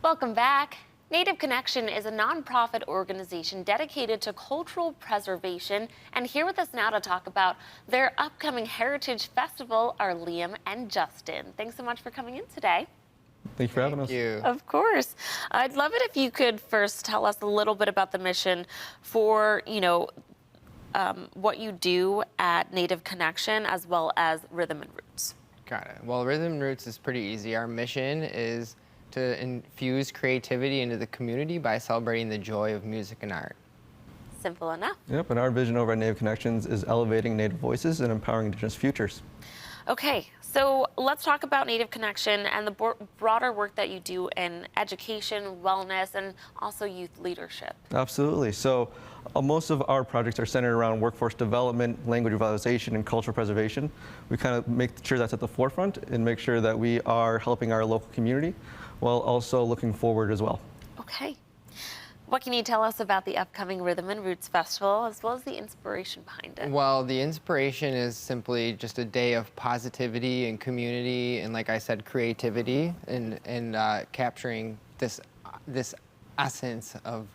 Welcome back. Native Connection is a nonprofit organization dedicated to cultural preservation. And here with us now to talk about their upcoming Heritage Festival are Liam and Justin. Thanks so much for coming in today. Thank you for having us. Thank you. Of course. I'd love it if you could first tell us a little bit about the mission for, what you do at Native Connection as well as Rhythm and Roots. Got it. Well, Rhythm and Roots is pretty easy. Our mission is to infuse creativity into the community by celebrating the joy of music and art. Simple enough. Yep, and our vision over at Native Connections is elevating Native voices and empowering Indigenous futures. Okay, so let's talk about Native Connection and the broader work that you do in education, wellness, and also youth leadership. Absolutely. So most of our projects are centered around workforce development, language revitalization, and cultural preservation. We kind of make sure that's at the forefront and make sure that we are helping our local community while also looking forward as well. Okay. What can you tell us about the upcoming Rhythm and Roots Festival, as well as the inspiration behind it? Well, the inspiration is simply just a day of positivity and community, and like I said, creativity, and capturing this essence of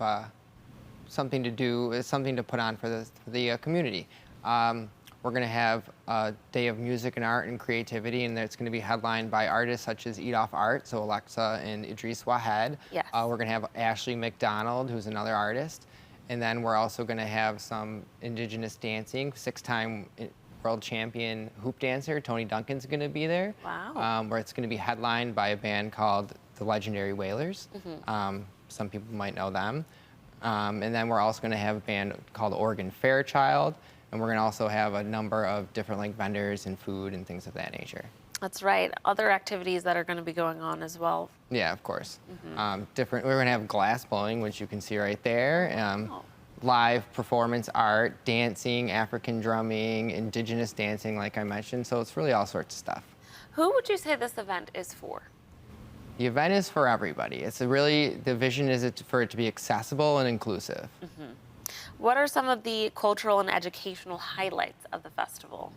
something to do, something to put on for the community. We're going to have a day of music and art and creativity, and it's going to be headlined by artists such as Eat Off Art, so Alexa and Idris Wahed. Yes. We're going to have Ashley McDonald, who's another artist. And then we're also going to have some Indigenous dancing. 6-time world champion hoop dancer Tony Duncan's going to be there. Wow. Where it's going to be headlined by a band called the Legendary Wailers. Some people might know them. And then we're also going to have a band called Oregon Fairchild. And we're going to also have a number of different vendors and food and things of that nature. That's right. Other activities that are going to be going on as well. Yeah, of course. We're going to have glass blowing, which you can see right there. Live performance art, dancing, African drumming, Indigenous dancing, like I mentioned. So it's really all sorts of stuff. Who would you say this event is for? The event is for everybody. The vision is for it to be accessible and inclusive. What are some of the cultural and educational highlights of the festival?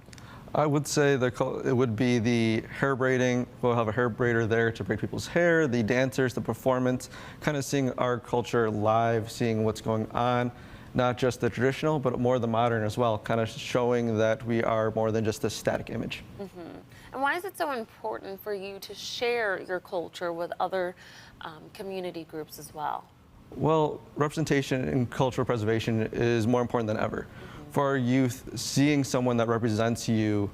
I would say it would be the hair braiding. We'll have a hair braider there to braid people's hair, the dancers, the performance, kind of seeing our culture live, seeing what's going on, not just the traditional, but more the modern as well, kind of showing that we are more than just a static image. And why is it so important for you to share your culture with other community groups as well? Well, representation in cultural preservation is more important than ever. For our youth, seeing someone that represents you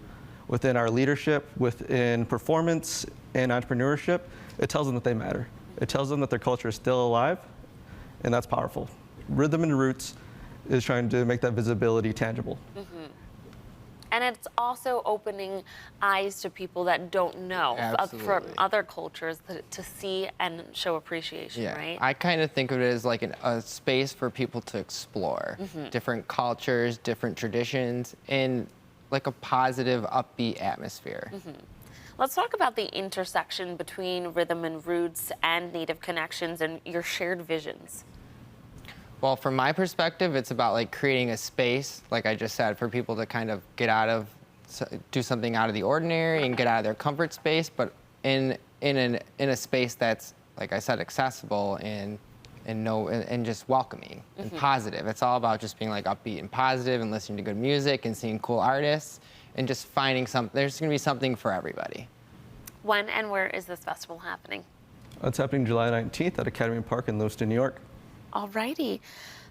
within our leadership, within performance and entrepreneurship, it tells them that they matter. It tells them that their culture is still alive, and that's powerful. Rhythm and Roots is trying to make that visibility tangible. And it's also opening eyes to people that don't know from other cultures to see and show appreciation, right? I kind of think of it as like a space for people to explore different cultures, different traditions, in like a positive, upbeat atmosphere. Let's talk about the intersection between Rhythm and Roots and Native Connections and your shared visions. Well, from my perspective, it's about like creating a space, like I just said, for people to kind of do something out of the ordinary and get out of their comfort space, but in a space that's, like I said, accessible and just welcoming and positive. It's all about just being like upbeat and positive and listening to good music and seeing cool artists and just finding there's going to be something for everybody. When and where is this festival happening? It's happening July 19th at Academy Park in Lewiston, New York. Alrighty.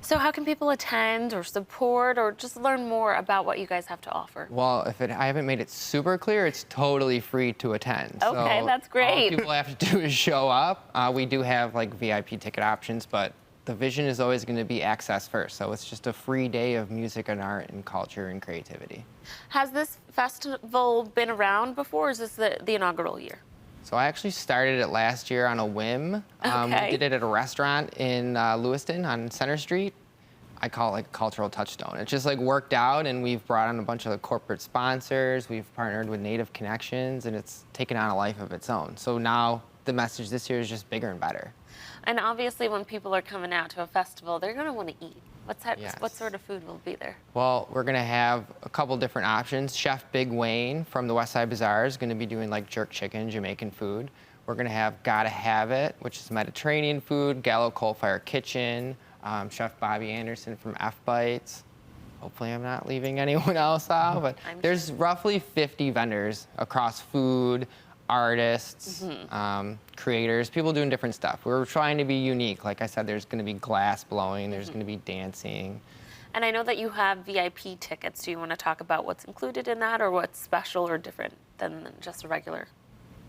So how can people attend or support or just learn more about what you guys have to offer? Well, I haven't made it super clear, it's totally free to attend. Okay, so that's great. All people have to do is show up. We do have like VIP ticket options, but the vision is always going to be access first. So it's just a free day of music and art and culture and creativity. Has this festival been around before, or is this the inaugural year? So I actually started it last year on a whim. Okay. We did it at a restaurant in Lewiston on Center Street. I call it like a cultural touchstone. It just like worked out, and we've brought on a bunch of corporate sponsors. We've partnered with Native Connections, and it's taken on a life of its own. So now the message this year is just bigger and better. And obviously when people are coming out to a festival, they're going to want to eat. Yes. What sort of food will be there? Well, we're going to have a couple different options. Chef Big Wayne from the West Side Bazaar is going to be doing like jerk chicken, Jamaican food. We're going to have Gotta Have It, which is Mediterranean food, Gallo Coal Fire Kitchen, Chef Bobby Anderson from F Bites. Hopefully I'm not leaving anyone else out, but there's roughly 50 vendors across food, artists, creators, people doing different stuff. We're trying to be unique. Like I said, there's going to be glass blowing, there's going to be dancing. And I know that you have VIP tickets. Do you want to talk about what's included in that or what's special or different than just a regular?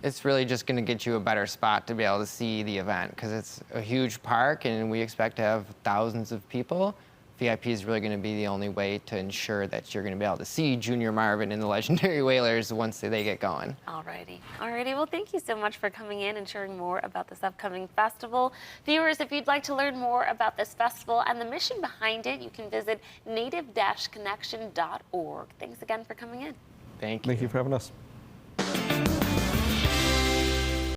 It's really just going to get you a better spot to be able to see the event because it's a huge park and we expect to have thousands of people. VIP is really going to be the only way to ensure that you're going to be able to see Junior Marvin and the Legendary Whalers once they get going. Alrighty. Well, thank you so much for coming in and sharing more about this upcoming festival. Viewers, if you'd like to learn more about this festival and the mission behind it, you can visit native-connection.org. Thanks again for coming in. Thank you. Thank you for having us.